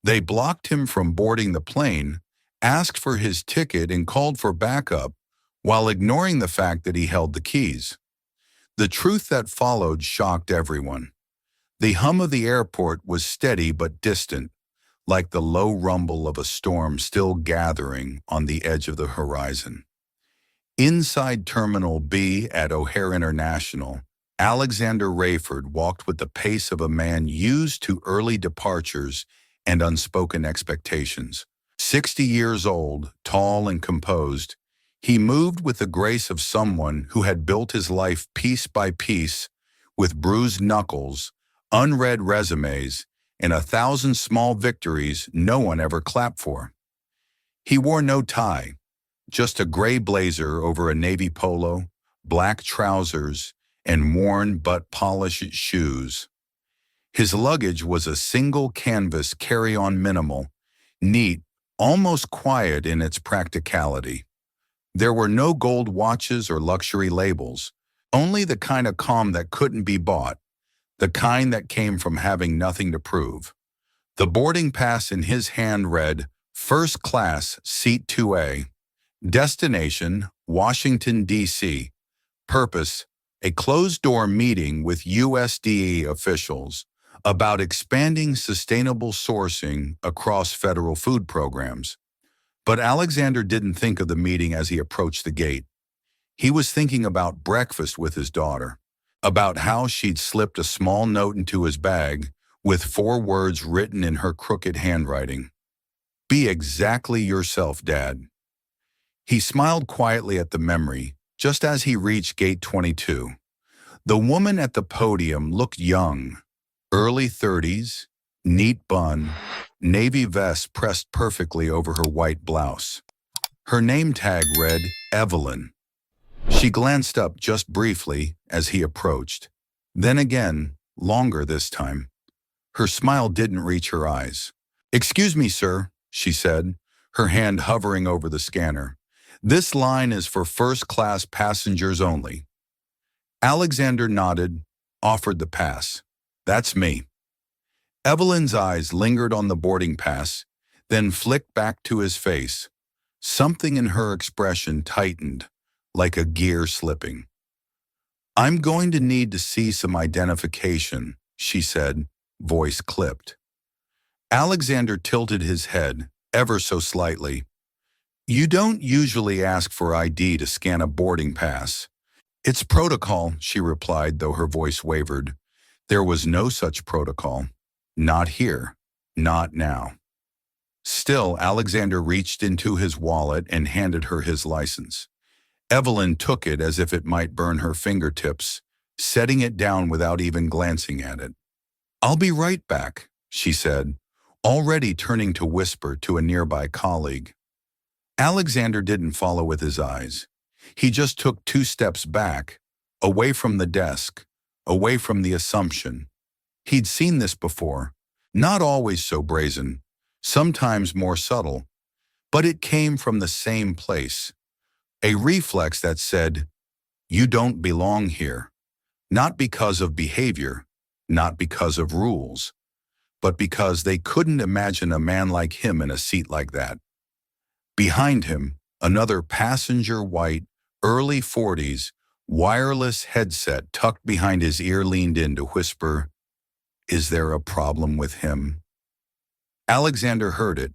They blocked him from boarding the plane, asked for his ticket, and called for backup while ignoring the fact that he held the keys. The truth that followed shocked everyone. The hum of the airport was steady but distant, like the low rumble of a storm still gathering on the edge of the horizon. Inside Terminal B at O'Hare International, Alexander Rayford walked with the pace of a man used to early departures and unspoken expectations. 60 years old, tall and composed, he moved with the grace of someone who had built his life piece by piece with bruised knuckles, unread resumes, and 1,000 small victories no one ever clapped for. He wore no tie, just a gray blazer over a navy polo, black trousers, and worn but polished shoes. His luggage was a single canvas carry-on minimal, neat, almost quiet in its practicality. There were no gold watches or luxury labels, only the kind of calm that couldn't be bought, the kind that came from having nothing to prove. The boarding pass in his hand read, First Class, Seat 2A. Destination, Washington, D.C. Purpose, a closed-door meeting with USDA officials about expanding sustainable sourcing across federal food programs. But Alexander didn't think of the meeting as he approached the gate. He was thinking about breakfast with his daughter, about how she'd slipped a small note into his bag with 4 words written in her crooked handwriting. Be exactly yourself, Dad. He smiled quietly at the memory, just as he reached gate 22. The woman at the podium looked young, early 30s, neat bun, navy vest pressed perfectly over her white blouse. Her name tag read Evelyn. She glanced up just briefly as he approached. Then again, longer this time. Her smile didn't reach her eyes. "Excuse me, sir," she said, her hand hovering over the scanner. "This line is for first-class passengers only." Alexander nodded, offered the pass. "That's me." Evelyn's eyes lingered on the boarding pass, then flicked back to his face. Something in her expression tightened, like a gear slipping. "I'm going to need to see some identification," she said, voice clipped. Alexander tilted his head, ever so slightly. "You don't usually ask for ID to scan a boarding pass." "It's protocol," she replied, though her voice wavered. There was no such protocol. Not here. Not now. Still, Alexander reached into his wallet and handed her his license. Evelyn took it as if it might burn her fingertips, setting it down without even glancing at it. "I'll be right back," she said, already turning to whisper to a nearby colleague. Alexander didn't follow with his eyes. He just took 2 steps back, away from the desk, away from the assumption. He'd seen this before, not always so brazen, sometimes more subtle, but it came from the same place. A reflex that said, "You don't belong here," not because of behavior, not because of rules, but because they couldn't imagine a man like him in a seat like that. Behind him, another passenger white, early 40s, wireless headset tucked behind his ear leaned in to whisper, "Is there a problem with him?" Alexander heard it.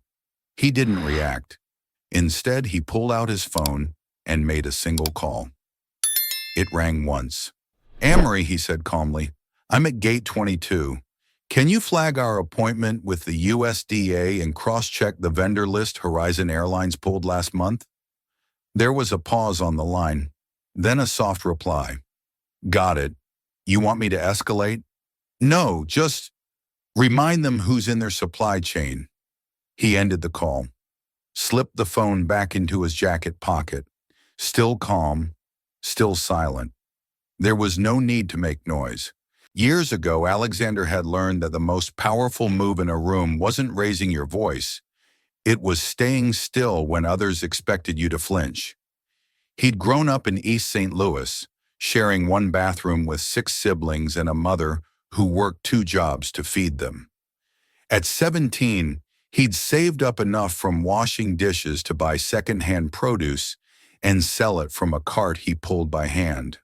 He didn't react. Instead, he pulled out his phone and made a single call. It rang once. "Amory," he said calmly, "I'm at gate 22. Can you flag our appointment with the USDA and cross-check the vendor list Horizon Airlines pulled last month?" There was a pause on the line, then a soft reply. "Got it. You want me to escalate?" "No, just remind them who's in their supply chain." He ended the call, slipped the phone back into his jacket pocket, still calm, still silent. There was no need to make noise. Years ago, Alexander had learned that the most powerful move in a room wasn't raising your voice. It was staying still when others expected you to flinch. He'd grown up in East St. Louis, sharing one bathroom with 6 siblings and a mother who worked 2 jobs to feed them. At 17, He'd saved up enough from washing dishes to buy second-hand produce and sell it from a cart he pulled by hand.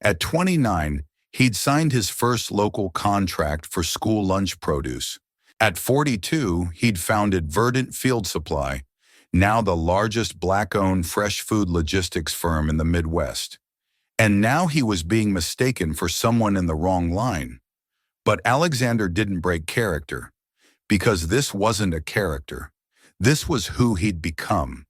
At 29, he'd signed his first local contract for school lunch produce. At 42, he'd founded Verdant Field Supply, now the largest Black-owned fresh food logistics firm in the Midwest. And now he was being mistaken for someone in the wrong line. But Alexander didn't break character, because this wasn't a character. This was who he'd become.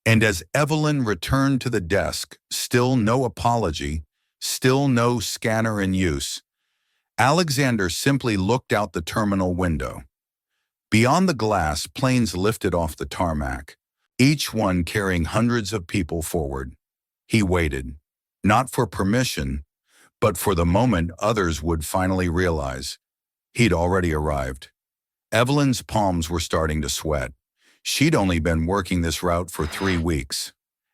And as Evelyn returned to the desk, still no apology, still no scanner in use, Alexander simply looked out the terminal window. Beyond the glass, planes lifted off the tarmac, each one carrying hundreds of people forward. He waited, not for permission, but for the moment others would finally realize he'd already arrived. Evelyn's palms were starting to sweat. She'd only been working this route for 3 weeks.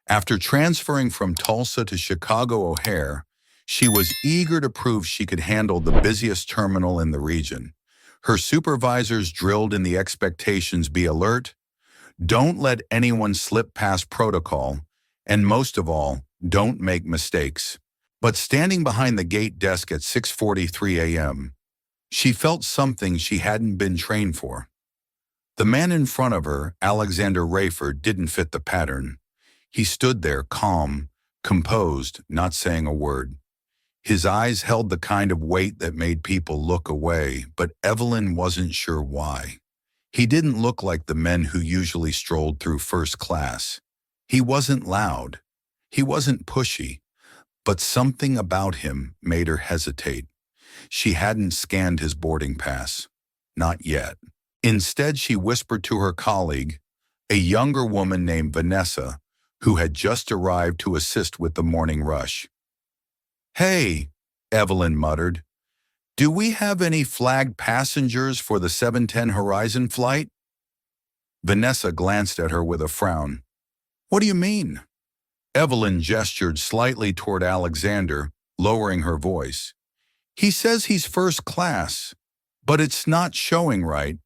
After transferring from Tulsa to Chicago O'Hare, she was eager to prove she could handle the busiest terminal in the region. Her supervisors drilled in the expectations: be alert, don't let anyone slip past protocol, and most of all, don't make mistakes. But standing behind the gate desk at 6:43 a.m., she felt something she hadn't been trained for. The man in front of her, Alexander Rayford, didn't fit the pattern. He stood there, calm, composed, not saying a word. His eyes held the kind of weight that made people look away, but Evelyn wasn't sure why. He didn't look like the men who usually strolled through first class. He wasn't loud. He wasn't pushy. But something about him made her hesitate. She hadn't scanned his boarding pass. Not yet. Instead, she whispered to her colleague, a younger woman named Vanessa, who had just arrived to assist with the morning rush. "Hey," Evelyn muttered, "do we have any flagged passengers for the 7:10 Horizon flight?" Vanessa glanced at her with a frown. "What do you mean?" Evelyn gestured slightly toward Alexander, lowering her voice. "He says he's first class, but it's not showing right."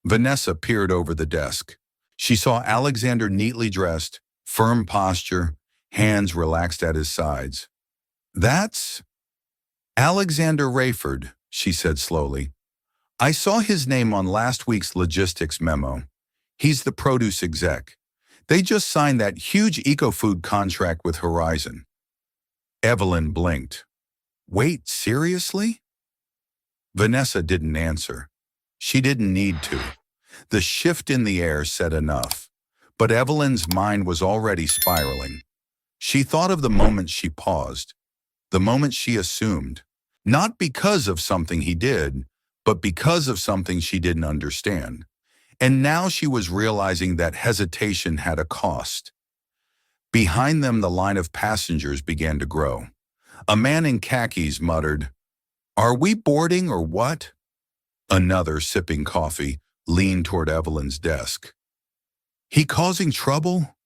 Vanessa peered over the desk. She saw Alexander neatly dressed, firm posture, hands relaxed at his sides. "That's Alexander Rayford," she said slowly. "I saw his name on last week's logistics memo. He's the produce exec. They just signed that huge eco-food contract with Horizon." Evelyn blinked. "Wait, seriously?" Vanessa didn't answer. She didn't need to. The shift in the air said enough. But Evelyn's mind was already spiraling. She thought of the moment she paused, the moment she assumed, not because of something he did, but because of something she didn't understand. And now she was realizing that hesitation had a cost. Behind them, the line of passengers began to grow. A man in khakis muttered, "Are we boarding or what?" Another, sipping coffee, leaned toward Evelyn's desk. "He causing trouble?"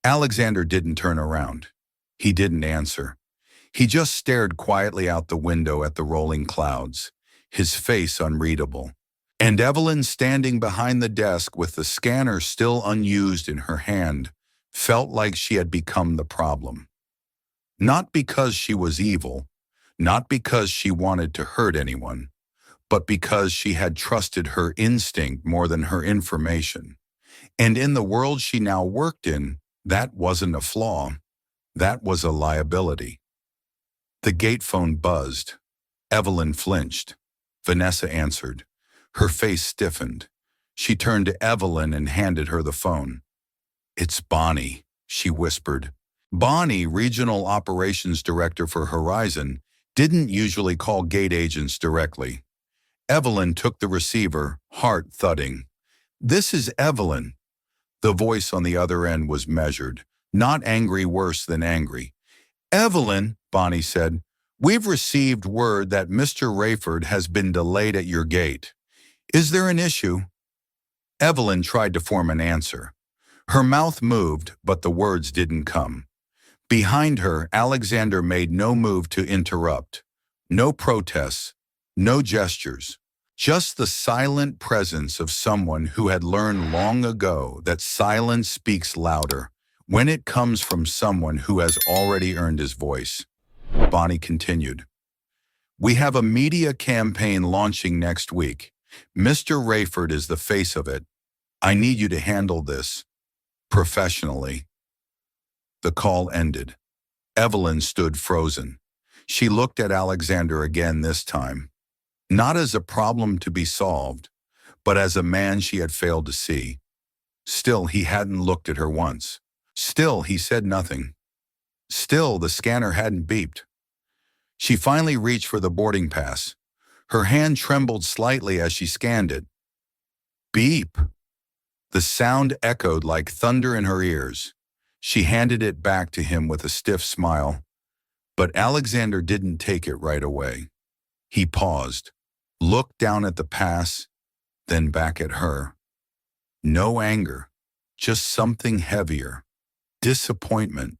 Alexander didn't turn around. He didn't answer. He just stared quietly out the window at the rolling clouds, his face unreadable. And Evelyn, standing behind the desk with the scanner still unused in her hand, felt like she had become the problem. Not because she was evil, not because she wanted to hurt anyone, but because she had trusted her instinct more than her information. And in the world she now worked in, that wasn't a flaw, that was a liability. The gate phone buzzed. Evelyn flinched. Vanessa answered. Her face stiffened. She turned to Evelyn and handed her the phone. "It's Bonnie," she whispered. Bonnie, Regional Operations Director for Horizon, didn't usually call gate agents directly. Evelyn took the receiver, heart thudding. "This is Evelyn." The voice on the other end was measured, not angry, worse than angry. "Evelyn," Bonnie said, "we've received word that Mr. Rayford has been delayed at your gate. Is there an issue?" Evelyn tried to form an answer. Her mouth moved, but the words didn't come. Behind her, Alexander made no move to interrupt. No protests, no gestures. Just the silent presence of someone who had learned long ago that silence speaks louder when it comes from someone who has already earned his voice. Bonnie continued. We have a media campaign launching next week. Mr. Rayford is the face of it. I need you to handle this professionally. The call ended. Evelyn stood frozen. She looked at Alexander again this time, not as a problem to be solved, but as a man she had failed to see. Still, he hadn't looked at her once. Still, he said nothing. Still, the scanner hadn't beeped. She finally reached for the boarding pass. Her hand trembled slightly as she scanned it. Beep! The sound echoed like thunder in her ears. She handed it back to him with a stiff smile. But Alexander didn't take it right away. He paused, looked down at the pass, then back at her. No anger, just something heavier. Disappointment.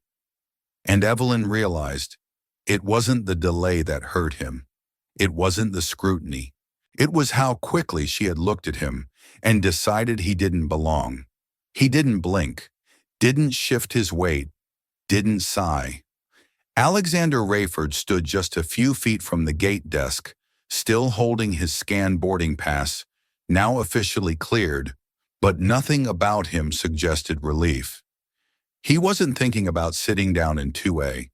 And Evelyn realized it wasn't the delay that hurt him. It wasn't the scrutiny. It was how quickly she had looked at him and decided he didn't belong. He didn't blink, didn't shift his weight, didn't sigh. Alexander Rayford stood just a few feet from the gate desk, still holding his scanned boarding pass, now officially cleared, but nothing about him suggested relief. He wasn't thinking about sitting down in 2A.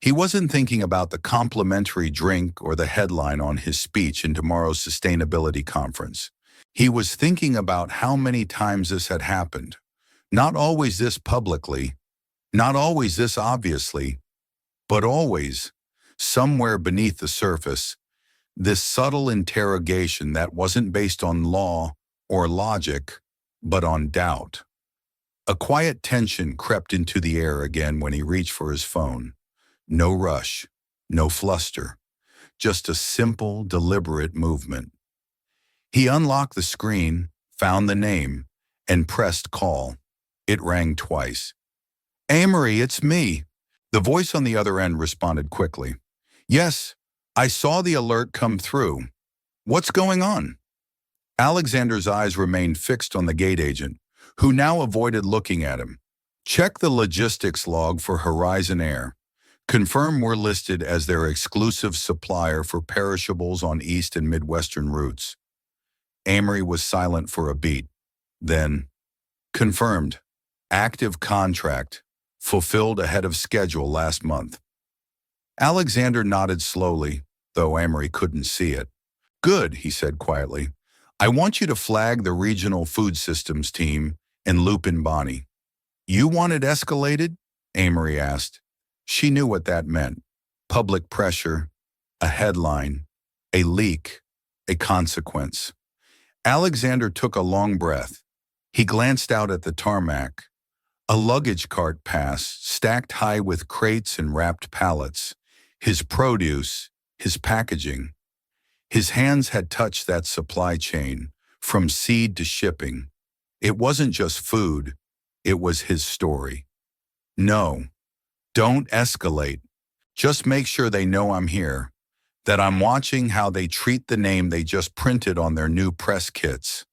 He wasn't thinking about the complimentary drink or the headline on his speech in tomorrow's sustainability conference. He was thinking about how many times this had happened. Not always this publicly, not always this obviously, but always, somewhere beneath the surface, this subtle interrogation that wasn't based on law or logic, but on doubt. A quiet tension crept into the air again when he reached for his phone. No rush, no fluster, just a simple, deliberate movement. He unlocked the screen, found the name, and pressed call. It rang twice. Amory, it's me. The voice on the other end responded quickly. Yes, I saw the alert come through. What's going on? Alexander's eyes remained fixed on the gate agent, who now avoided looking at him. Check the logistics log for Horizon Air. Confirm we're listed as their exclusive supplier for perishables on East and Midwestern routes. Amory was silent for a beat. Then, confirmed. Active contract. Fulfilled ahead of schedule last month. Alexander nodded slowly, though Amory couldn't see it. Good, he said quietly. I want you to flag the regional food systems team and loop in Bonnie. You want it escalated? Amory asked. She knew what that meant. Public pressure, a headline, a leak, a consequence. Alexander took a long breath. He glanced out at the tarmac. A luggage cart passed, stacked high with crates and wrapped pallets. His produce, his packaging. His hands had touched that supply chain, from seed to shipping. It wasn't just food, it was his story. No, don't escalate. Just make sure they know I'm here, that I'm watching how they treat the name they just printed on their new press kits.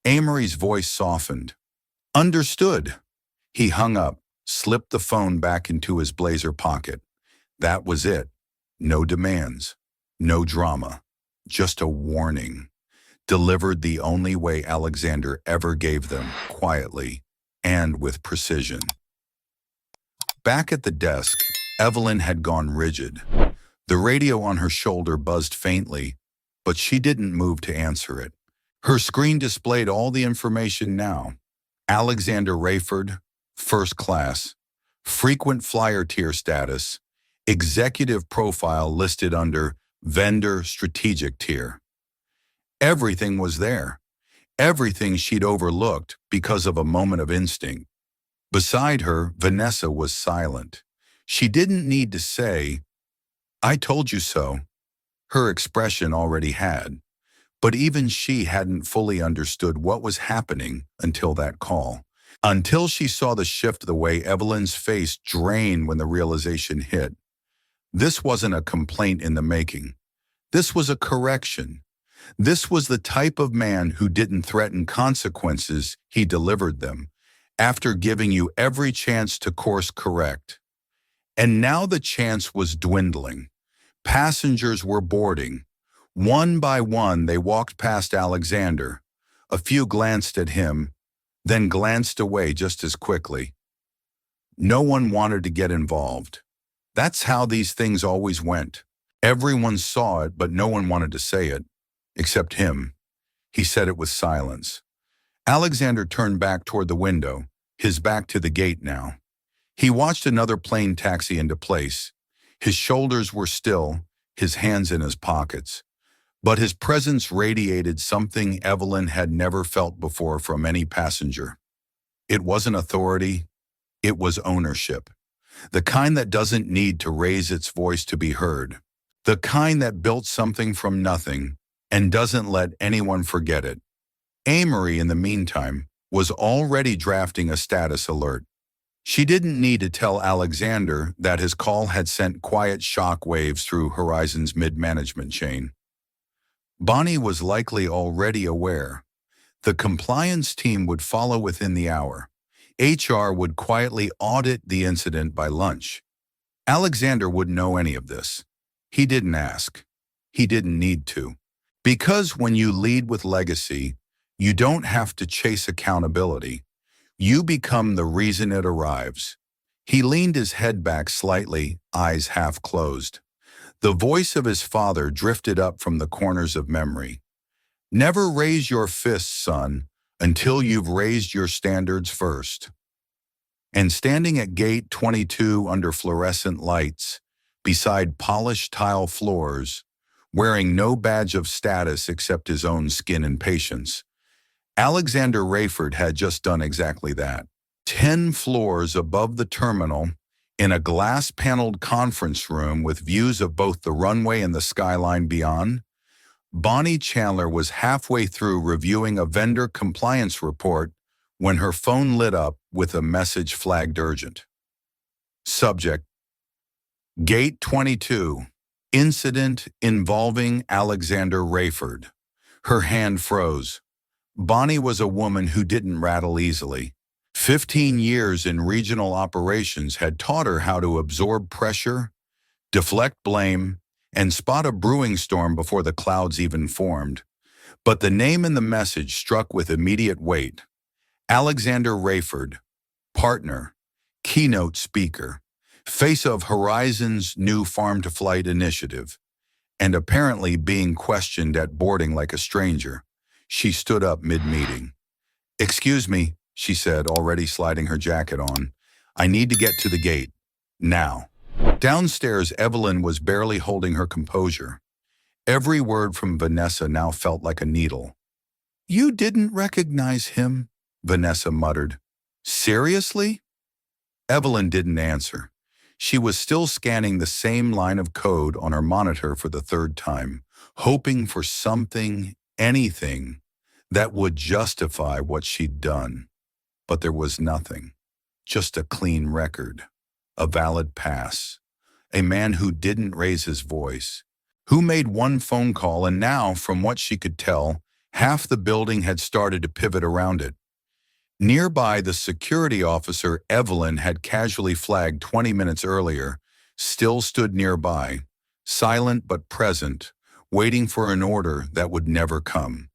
Amory's voice softened. Understood. He hung up, slipped the phone back into his blazer pocket. That was it. No demands, no drama, just a warning, delivered the only way Alexander ever gave them, quietly and with precision. Back at the desk, Evelyn had gone rigid. The radio on her shoulder buzzed faintly, but she didn't move to answer it. Her screen displayed all the information now. Alexander Rayford, first class, frequent flyer tier status, executive profile listed under vendor strategic tier. Everything was there. Everything she'd overlooked because of a moment of instinct. Beside her, Vanessa was silent. She didn't need to say, I told you so. Her expression already had. But even she hadn't fully understood what was happening until that call. Until she saw the shift the way Evelyn's face drained when the realization hit. This wasn't a complaint in the making. This was a correction. This was the type of man who didn't threaten consequences, he delivered them, after giving you every chance to course correct. And now the chance was dwindling. Passengers were boarding. One by one, they walked past Alexander. A few glanced at him, then glanced away just as quickly. No one wanted to get involved. That's how these things always went. Everyone saw it, but no one wanted to say it, except him. He said it with silence. Alexander turned back toward the window, his back to the gate now. He watched another plane taxi into place. His shoulders were still, his hands in his pockets. But his presence radiated something Evelyn had never felt before from any passenger. It wasn't authority, it was ownership. The kind that doesn't need to raise its voice to be heard. The kind that built something from nothing and doesn't let anyone forget it. Amory, in the meantime, was already drafting a status alert. She didn't need to tell Alexander that his call had sent quiet shock waves through Horizon's mid-management chain. Bonnie was likely already aware. The compliance team would follow within the hour. HR would quietly audit the incident by lunch. Alexander wouldn't know any of this. He didn't ask. He didn't need to. Because when you lead with legacy, you don't have to chase accountability. You become the reason it arrives. He leaned his head back slightly, eyes half closed. The voice of his father drifted up from the corners of memory. Never raise your fists, son, until you've raised your standards first. And standing at gate 22 under fluorescent lights, beside polished tile floors, wearing no badge of status except his own skin and patience, Alexander Rayford had just done exactly that. 10 floors above the terminal, in a glass-paneled conference room with views of both the runway and the skyline beyond, Bonnie Chandler was halfway through reviewing a vendor compliance report when her phone lit up with a message flagged urgent. Subject: Gate 22, incident involving Alexander Rayford. Her hand froze. Bonnie was a woman who didn't rattle easily. 15 years in regional operations had taught her how to absorb pressure, deflect blame, and spot a brewing storm before the clouds even formed. But the name in the message struck with immediate weight. Alexander Rayford, partner, keynote speaker, face of Horizon's new farm-to-flight initiative, and apparently being questioned at boarding like a stranger. She stood up mid-meeting. "Excuse me," she said, already sliding her jacket on. "I need to get to the gate. Now." Downstairs, Evelyn was barely holding her composure. Every word from Vanessa now felt like a needle. "You didn't recognize him," Vanessa muttered. "Seriously?" Evelyn didn't answer. She was still scanning the same line of code on her monitor for the third time, hoping for something, anything, that would justify what she'd done. But there was nothing. Just a clean record. A valid pass. A man who didn't raise his voice. Who made one phone call, and now, from what she could tell, half the building had started to pivot around it. Nearby, the security officer Evelyn had casually flagged 20 minutes earlier, still stood nearby, silent but present, waiting for an order that would never come.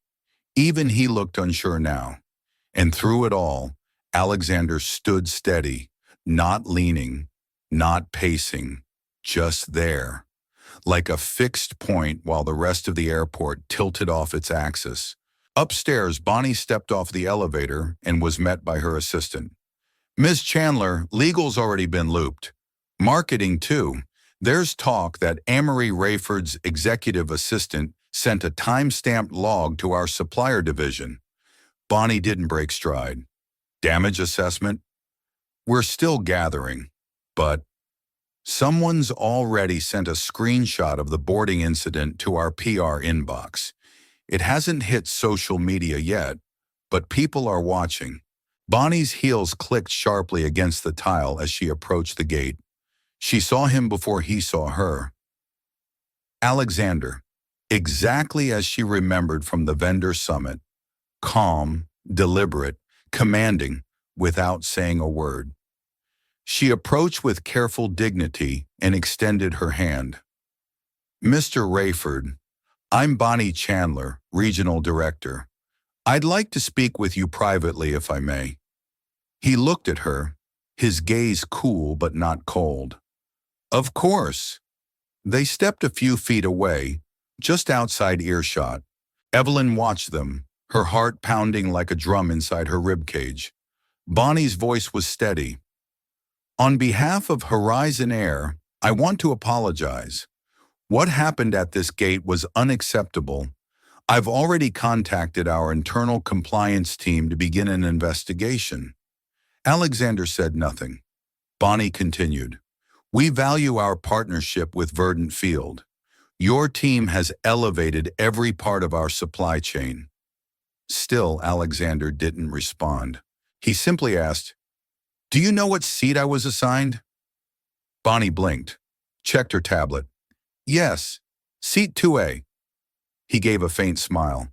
Even he looked unsure now. And through it all, Alexander stood steady, not leaning, not pacing, just there, like a fixed point while the rest of the airport tilted off its axis. Upstairs, Bonnie stepped off the elevator and was met by her assistant. "Ms. Chandler, legal's already been looped. Marketing, too. There's talk that Amory Rayford's executive assistant sent a time-stamped log to our supplier division." Bonnie didn't break stride. "Damage assessment? We're still gathering, but someone's already sent a screenshot of the boarding incident to our PR inbox. It hasn't hit social media yet, but people are watching." Bonnie's heels clicked sharply against the tile as she approached the gate. She saw him before he saw her. "Alexander." exactly as she remembered from the vendor summit, calm, deliberate, commanding, without saying a word. She approached with careful dignity and extended her hand. "Mr. Rayford, I'm Bonnie Chandler, Regional Director. I'd like to speak with you privately if I may." He looked at her, his gaze cool but not cold. "Of course." They stepped a few feet away, just outside earshot. Evelyn watched them, her heart pounding like a drum inside her ribcage. Bonnie's voice was steady. "On behalf of Horizon Air, I want to apologize. What happened at this gate was unacceptable. I've already contacted our internal compliance team to begin an investigation." Alexander said nothing. Bonnie continued, "We value our partnership with Verdant Field. Your team has elevated every part of our supply chain." Still, Alexander didn't respond. He simply asked, "Do you know what seat I was assigned?" Bonnie blinked, checked her tablet. "Yes, seat 2A. He gave a faint smile.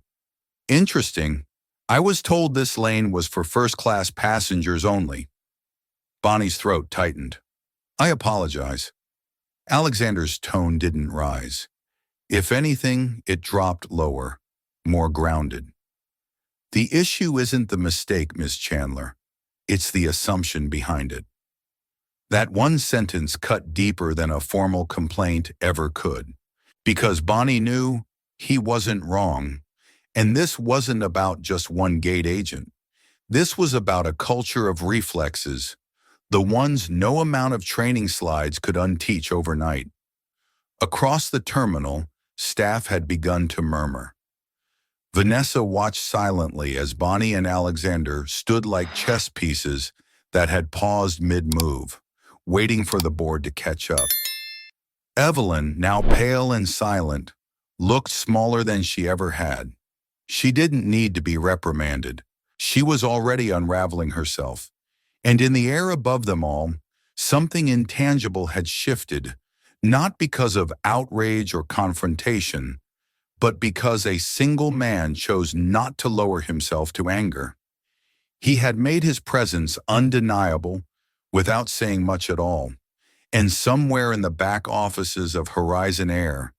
"Interesting. I was told this lane was for first-class passengers only." Bonnie's throat tightened. "I apologize." Alexander's tone didn't rise. If anything, it dropped lower, more grounded. "The issue isn't the mistake, Miss Chandler. It's the assumption behind it." That one sentence cut deeper than a formal complaint ever could, because Bonnie knew he wasn't wrong, and this wasn't about just one gate agent. This was about a culture of reflexes, the ones no amount of training slides could unteach overnight. Across the terminal, staff had begun to murmur. Vanessa watched silently as Bonnie and Alexander stood like chess pieces that had paused mid-move, waiting for the board to catch up. Evelyn, now pale and silent, looked smaller than she ever had. She didn't need to be reprimanded. She was already unraveling herself. And in the air above them all, something intangible had shifted, not because of outrage or confrontation, but because a single man chose not to lower himself to anger. He had made his presence undeniable without saying much at all. And somewhere in the back offices of Horizon Air,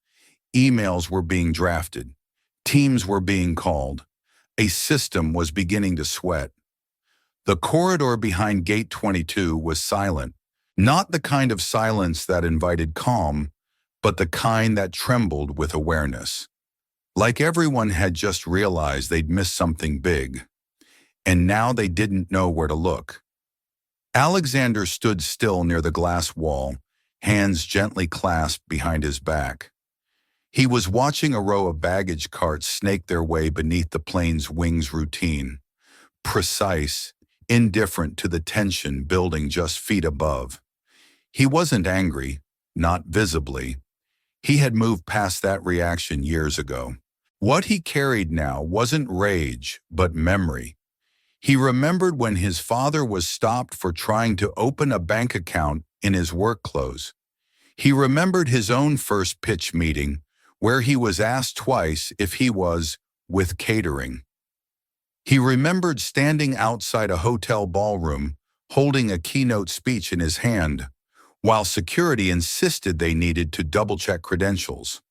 emails were being drafted, teams were being called, a system was beginning to sweat. The corridor behind Gate 22 was silent, not the kind of silence that invited calm, but the kind that trembled with awareness. Like everyone had just realized they'd missed something big, and now they didn't know where to look. Alexander stood still near the glass wall, hands gently clasped behind his back. He was watching a row of baggage carts snake their way beneath the plane's wings routine, precise, indifferent to the tension building just feet above. He wasn't angry, not visibly. He had moved past that reaction years ago. What he carried now wasn't rage, but memory. He remembered when his father was stopped for trying to open a bank account in his work clothes. He remembered his own first pitch meeting, where he was asked twice if he was with catering. He remembered standing outside a hotel ballroom, holding a keynote speech in his hand, while security insisted they needed to double-check credentials.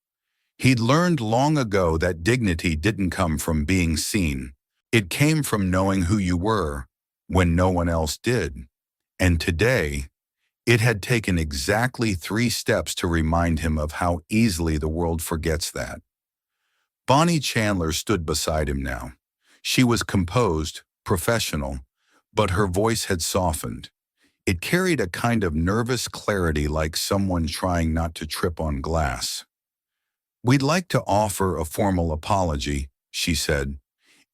He'd learned long ago that dignity didn't come from being seen. It came from knowing who you were when no one else did. And today, it had taken exactly 3 steps to remind him of how easily the world forgets that. Bonnie Chandler stood beside him now. She was composed, professional, but her voice had softened. It carried a kind of nervous clarity like someone trying not to trip on glass. "We'd like to offer a formal apology," she said,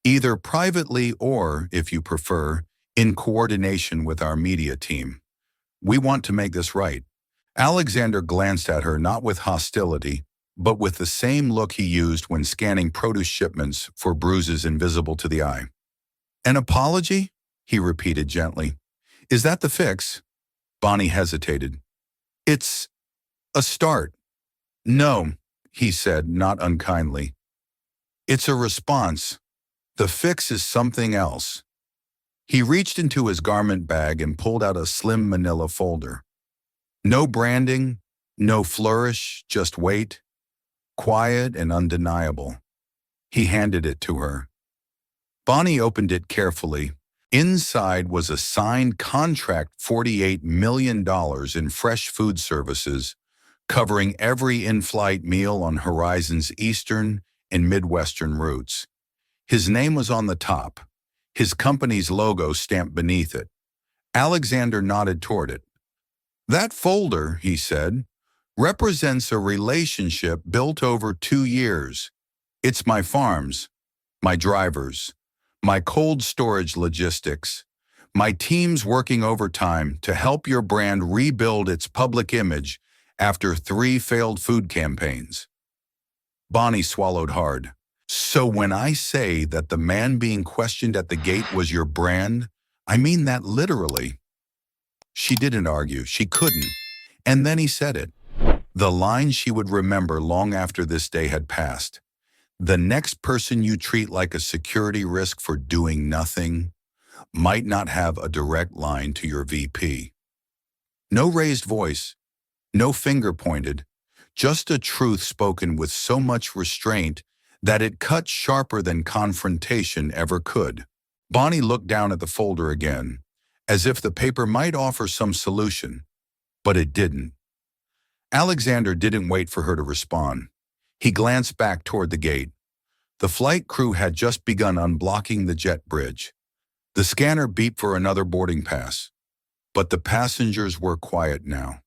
"either privately or, if you prefer, in coordination with our media team. We want to make this right." Alexander glanced at her not with hostility, but with the same look he used when scanning produce shipments for bruises invisible to the eye. "An apology?" he repeated gently. "Is that the fix?" Bonnie hesitated. "It's a start." "No, he said, not unkindly. It's a response. The fix is something else. He reached into his garment bag and pulled out a slim manila folder. No branding, no flourish, just weight, quiet and undeniable. He handed it to her. Bonnie opened it carefully. Inside was a signed contract, $48 million in fresh food services, covering every in-flight meal on Horizon's eastern and midwestern routes. His name was on the top, his company's logo stamped beneath it. Alexander nodded toward it. That folder, he said, represents a relationship built over 2 years. It's my farms, my drivers, my cold storage logistics, my teams working overtime to help your brand rebuild its public image after 3 failed food campaigns. Bonnie swallowed hard. So when I say that the man being questioned at the gate was your brand, I mean that literally. She didn't argue. She couldn't. And then he said it. The line she would remember long after this day had passed. The next person you treat like a security risk for doing nothing might not have a direct line to your VP. No raised voice, no finger pointed, just a truth spoken with so much restraint that it cut sharper than confrontation ever could. Bonnie looked down at the folder again, as if the paper might offer some solution, but it didn't. Alexander didn't wait for her to respond. He glanced back toward the gate. The flight crew had just begun unblocking the jet bridge. The scanner beeped for another boarding pass, but the passengers were quiet now,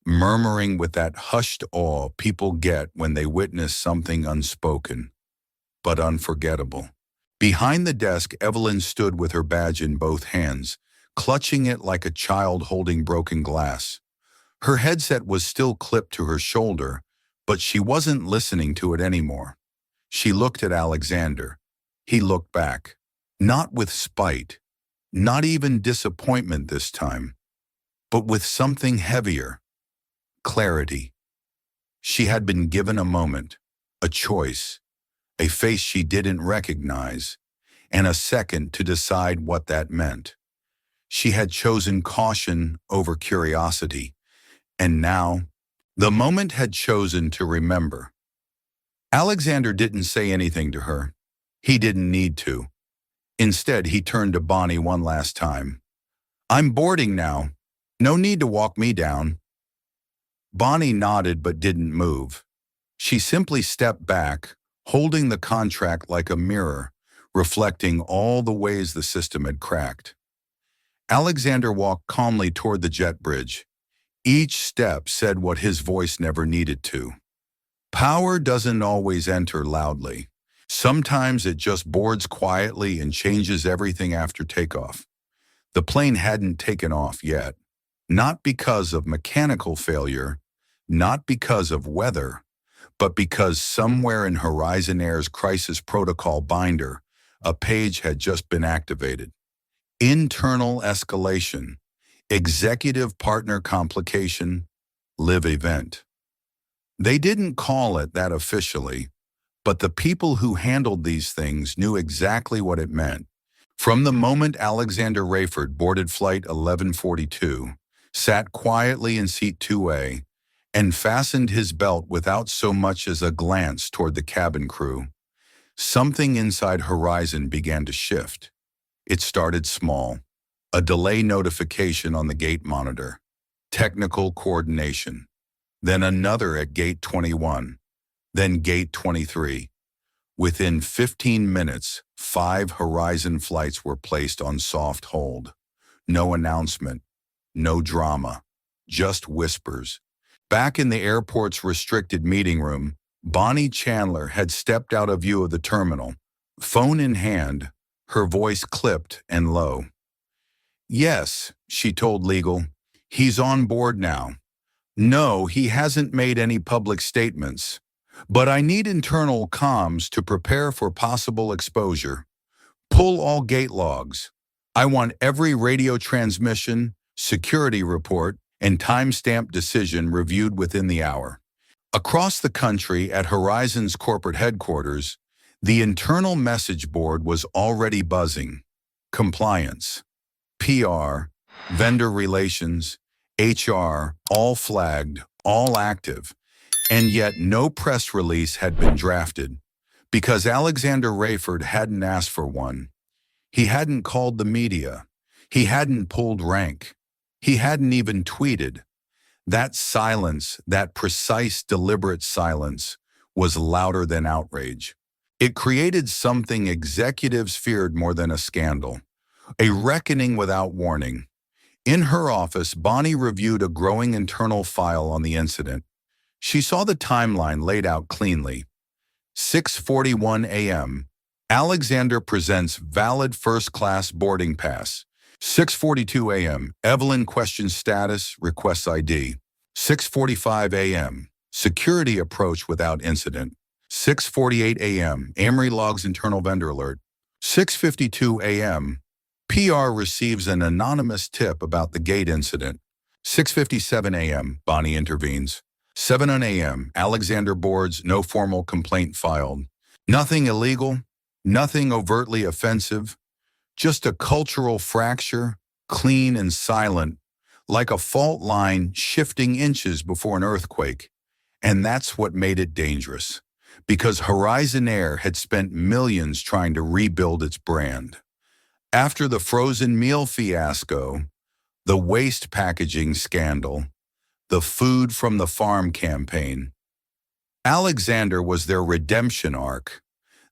murmuring with that hushed awe people get when they witness something unspoken, but unforgettable. Behind the desk, Evelyn stood with her badge in both hands, clutching it like a child holding broken glass. Her headset was still clipped to her shoulder, but she wasn't listening to it anymore. She looked at Alexander. He looked back, not with spite, not even disappointment this time, but with something heavier. Clarity. She had been given a moment, a choice, a face she didn't recognize, and a second to decide what that meant. She had chosen caution over curiosity, and now, the moment had chosen to remember. Alexander didn't say anything to her. He didn't need to. Instead, he turned to Bonnie one last time. I'm boarding now. No need to walk me down. Bonnie nodded but didn't move. She simply stepped back, holding the contract like a mirror, reflecting all the ways the system had cracked. Alexander walked calmly toward the jet bridge. Each step said what his voice never needed to. Power doesn't always enter loudly. Sometimes it just boards quietly and changes everything after takeoff. The plane hadn't taken off yet. Not because of mechanical failure, not because of weather, but because somewhere in Horizon Air's crisis protocol binder, a page had just been activated. Internal escalation, executive partner complication, live event. They didn't call it that officially, but the people who handled these things knew exactly what it meant. From the moment Alexander Rayford boarded Flight 1142, sat quietly in seat 2A, and fastened his belt without so much as a glance toward the cabin crew, something inside Horizon began to shift. It started small, a delay notification on the gate monitor, technical coordination, then another at gate 21, then gate 23. Within 15 minutes, 5 Horizon flights were placed on soft hold. No announcement, no drama, just whispers. Back in the airport's restricted meeting room, Bonnie Chandler had stepped out of view of the terminal, phone in hand, her voice clipped and low. Yes, she told legal, he's on board now. No, he hasn't made any public statements, but I need internal comms to prepare for possible exposure. Pull all gate logs. I want every radio transmission, security report, and timestamp decision reviewed within the hour. Across the country at Horizon's corporate headquarters, the internal message board was already buzzing. Compliance, PR, vendor relations, HR, all flagged, all active, and yet no press release had been drafted because Alexander Rayford hadn't asked for one. He hadn't called the media. He hadn't pulled rank. He hadn't even tweeted. That silence, that precise, deliberate silence, was louder than outrage. It created something executives feared more than a scandal, a reckoning without warning. In her office, Bonnie reviewed a growing internal file on the incident. She saw the timeline laid out cleanly. 6:41 a.m. Alexander presents valid first-class boarding pass. 6:42 a.m. Evelyn questions status, requests ID. 6:45 a.m. Security approach without incident. 6:48 a.m. Amory logs internal vendor alert. 6:52 a.m. PR receives an anonymous tip about the gate incident. 6:57 a.m. Bonnie intervenes. 7 a.m. Alexander boards, no formal complaint filed. Nothing illegal, nothing overtly offensive, just a cultural fracture, clean and silent, like a fault line shifting inches before an earthquake. And that's what made it dangerous, because Horizon Air had spent millions trying to rebuild its brand. After the frozen meal fiasco, the waste packaging scandal, the food from the farm campaign, Alexander was their redemption arc.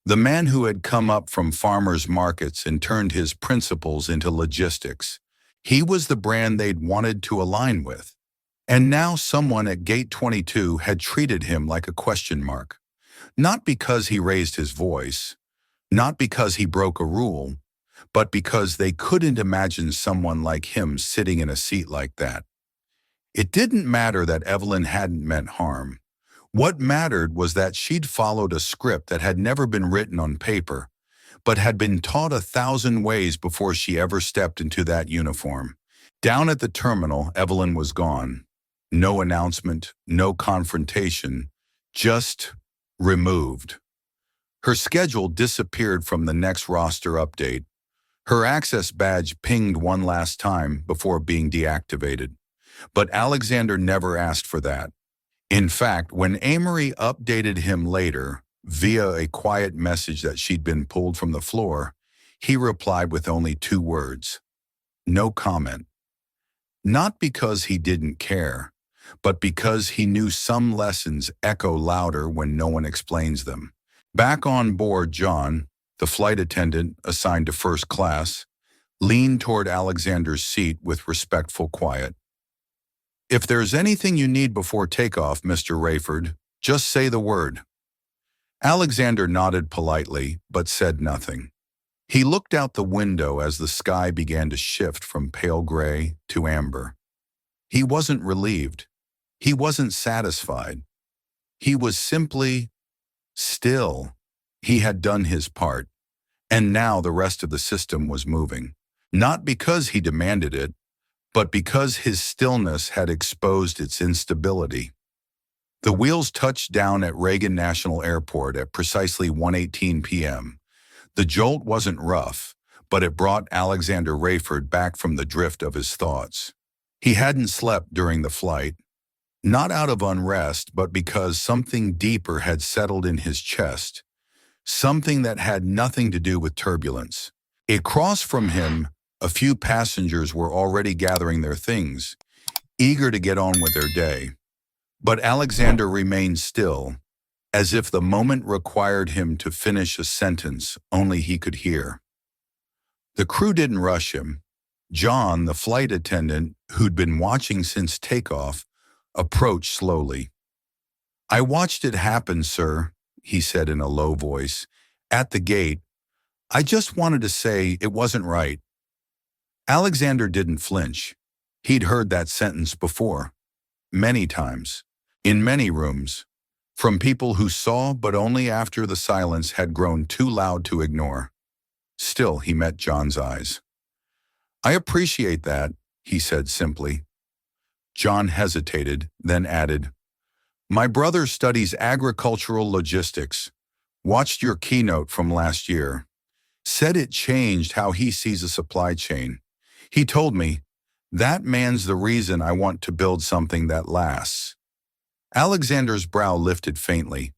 The man who had come up from farmers' markets and turned his principles into logistics. He was the brand they'd wanted to align with. And now someone at Gate 22 had treated him like a question mark. Not because he raised his voice, not because he broke a rule, but because they couldn't imagine someone like him sitting in a seat like that. It didn't matter that Evelyn hadn't meant harm. What mattered was that she'd followed a script that had never been written on paper, but had been taught 1,000 ways before she ever stepped into that uniform. Down at the terminal, Evelyn was gone. No announcement, no confrontation, just removed. Her schedule disappeared from the next roster update. Her access badge pinged one last time before being deactivated. But Alexander never asked for that. In fact, when Amory updated him later, via a quiet message that she'd been pulled from the floor, he replied with only 2 words. No comment. Not because he didn't care, but because he knew some lessons echo louder when no one explains them. Back on board, John, the flight attendant assigned to first class, leaned toward Alexander's seat with respectful quiet. If there's anything you need before takeoff, Mr. Rayford, just say the word. Alexander nodded politely, but said nothing. He looked out the window as the sky began to shift from pale gray to amber. He wasn't relieved. He wasn't satisfied. He was simply still. He had done his part, and now the rest of the system was moving. Not because he demanded it, but because his stillness had exposed its instability. The wheels touched down at Reagan National Airport at precisely 1:18 p.m. The jolt wasn't rough, but it brought Alexander Rayford back from the drift of his thoughts. He hadn't slept during the flight, not out of unrest, but because something deeper had settled in his chest, something that had nothing to do with turbulence. Across from him, a few passengers were already gathering their things, eager to get on with their day. But Alexander remained still, as if the moment required him to finish a sentence only he could hear. The crew didn't rush him. John, the flight attendant, who'd been watching since takeoff, approached slowly. "I watched it happen, sir," he said in a low voice. "At the gate. I just wanted to say it wasn't right." Alexander didn't flinch. He'd heard that sentence before, many times, in many rooms, from people who saw but only after the silence had grown too loud to ignore. Still, he met John's eyes. "I appreciate that," he said simply. John hesitated, then added, My brother studies agricultural logistics. Watched your keynote from last year. Said it changed how he sees a supply chain. He told me, that man's the reason I want to build something that lasts. Alexander's brow lifted faintly.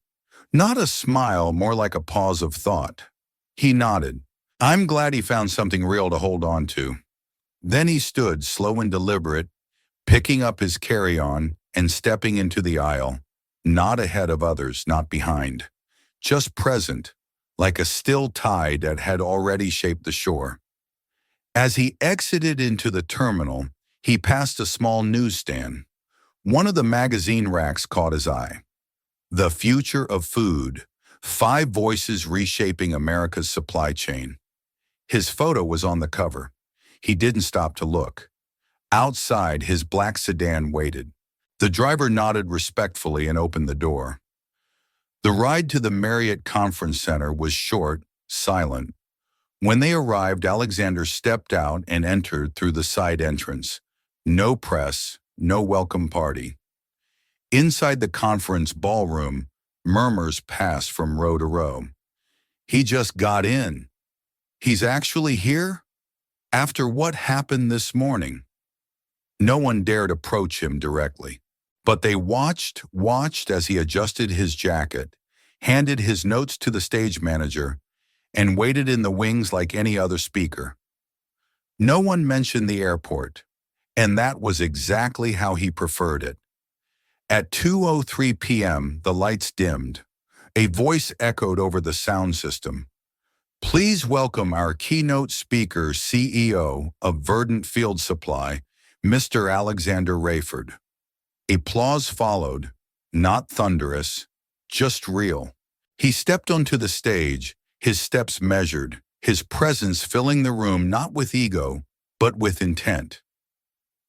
Not a smile, more like a pause of thought. He nodded. I'm glad he found something real to hold on to. Then he stood, slow and deliberate, picking up his carry-on and stepping into the aisle, not ahead of others, not behind, just present, like a still tide that had already shaped the shore. As he exited into the terminal, he passed a small newsstand. One of the magazine racks caught his eye. The Future of Food, 5 Voices Reshaping America's Supply Chain. His photo was on the cover. He didn't stop to look. Outside, his black sedan waited. The driver nodded respectfully and opened the door. The ride to the Marriott Conference Center was short, silent. When they arrived, Alexander stepped out and entered through the side entrance. No press, no welcome party. Inside the conference ballroom, murmurs passed from row to row. He just got in. He's actually here? After what happened this morning? No one dared approach him directly. But they watched as he adjusted his jacket, handed his notes to the stage manager, and waited in the wings like any other speaker. No one mentioned the airport, and that was exactly how he preferred it. At 2:03 p.m., the lights dimmed. A voice echoed over the sound system. Please welcome our keynote speaker, CEO of Verdant Field Supply, Mr. Alexander Rayford. Applause followed, not thunderous, just real. He stepped onto the stage, his steps measured, his presence filling the room not with ego, but with intent.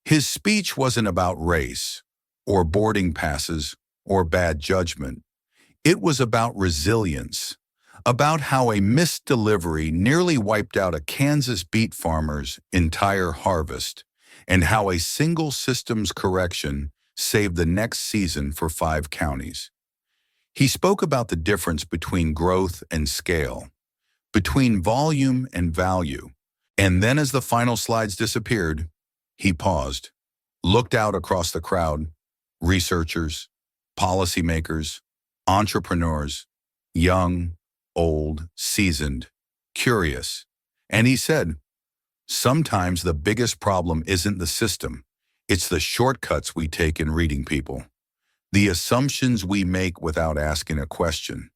His speech wasn't about race, or boarding passes, or bad judgment. It was about resilience, about how a missed delivery nearly wiped out a Kansas beet farmer's entire harvest, and how a single systems correction saved the next season for 5 counties. He spoke about the difference between growth and scale, between volume and value, and then as the final slides disappeared, he paused, looked out across the crowd, researchers, policymakers, entrepreneurs, young, old, seasoned, curious, and he said, sometimes the biggest problem isn't the system, it's the shortcuts we take in reading people, the assumptions we make without asking a question,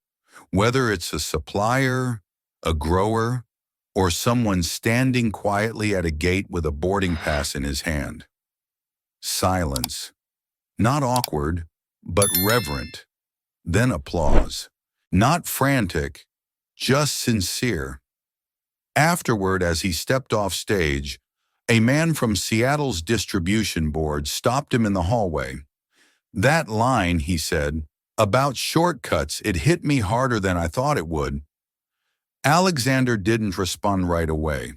whether it's a supplier, a grower, or someone standing quietly at a gate with a boarding pass in his hand. Silence. Not awkward, but reverent. Then applause. Not frantic, just sincere. Afterward, as he stepped off stage, a man from Seattle's distribution board stopped him in the hallway. That line, he said, about shortcuts, it hit me harder than I thought it would. Alexander didn't respond right away.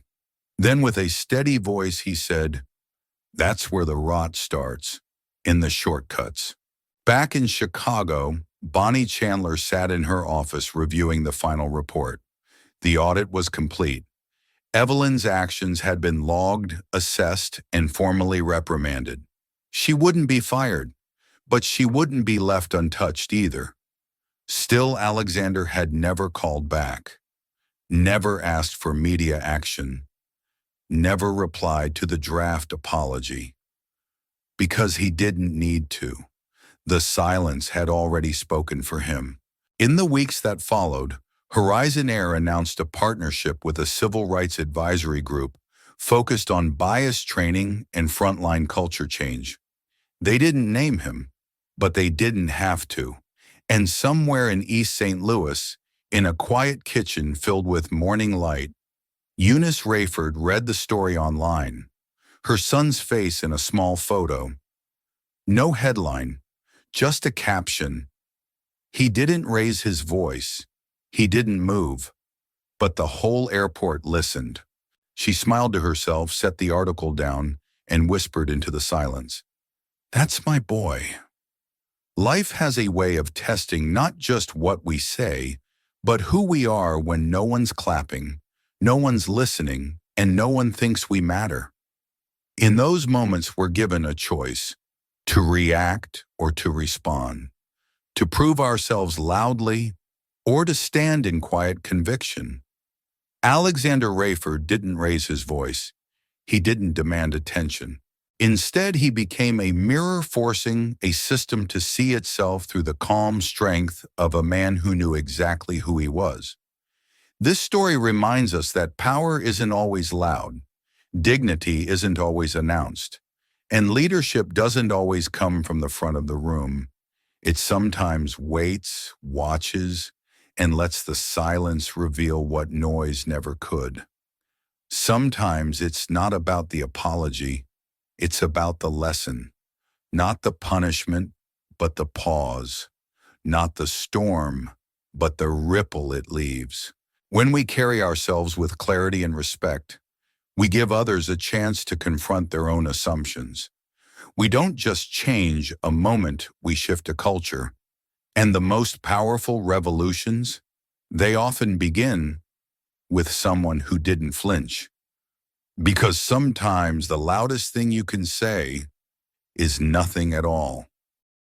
Then with a steady voice, he said, that's where the rot starts, in the shortcuts. Back in Chicago, Bonnie Chandler sat in her office reviewing the final report. The audit was complete. Evelyn's actions had been logged, assessed, and formally reprimanded. She wouldn't be fired, but she wouldn't be left untouched either. Still, Alexander had never called back, never asked for media action, never replied to the draft apology. Because he didn't need to. The silence had already spoken for him. In the weeks that followed, Horizon Air announced a partnership with a civil rights advisory group focused on bias training and frontline culture change. They didn't name him, but they didn't have to. And somewhere in East St. Louis, in a quiet kitchen filled with morning light, Eunice Rayford read the story online, her son's face in a small photo. No headline, just a caption. He didn't raise his voice. He didn't move. But the whole airport listened. She smiled to herself, set the article down, and whispered into the silence, "That's my boy." Life has a way of testing not just what we say, but who we are when no one's clapping, no one's listening, and no one thinks we matter. In those moments, we're given a choice: to react or to respond, to prove ourselves loudly or to stand in quiet conviction. Alexander Rayford didn't raise his voice. He didn't demand attention. Instead, he became a mirror, forcing a system to see itself through the calm strength of a man who knew exactly who he was. This story reminds us that power isn't always loud, dignity isn't always announced, and leadership doesn't always come from the front of the room. It sometimes waits, watches, and lets the silence reveal what noise never could. Sometimes it's not about the apology, it's about the lesson, not the punishment, but the pause, not the storm, but the ripple it leaves. When we carry ourselves with clarity and respect, we give others a chance to confront their own assumptions. We don't just change a moment, we shift a culture. And the most powerful revolutions, they often begin with someone who didn't flinch. Because sometimes the loudest thing you can say is nothing at all.